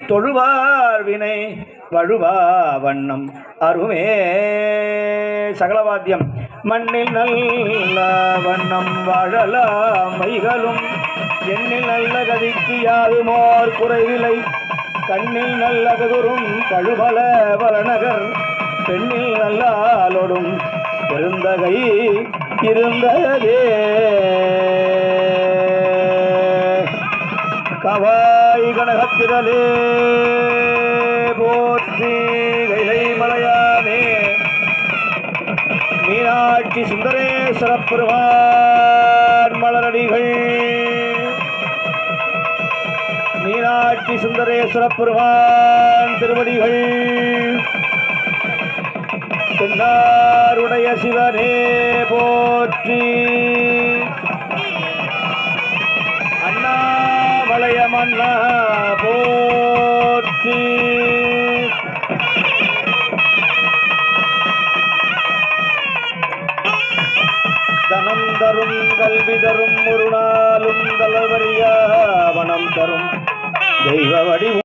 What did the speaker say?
தொழுவார் வினை வழுவா வண்ணம் அருமே. சகலவாத்தியம். மண்ணில் நல்ல வண்ணம் வாழலாம் வைகளும் எண்ணில் நல்ல கதிக்கு யாருமோர் குறைவிலை கண்ணில் நல்ல கதுரும் கழுபல வளநகர் பெண்ணில் நல்லாலோடும் பெருந்தகை இருந்ததே. கவாய் கனகத்திரலே போற்றி கைலை மலையானே மீனாட்சி சுந்தரேஸ்வர பெருமான் மலரடிகள் மீனாட்சி சுந்தரேஸ்வர பெருமான் திருவடிகள் தென்னாருடைய சிவனே போற்றி. அண்ணாமலையமன்னா போற்றி. தனம் தரும் கல்வி தரும் ஒரு நாளும் தளவரியா வனம் தரும் தெய்வ வடிவம்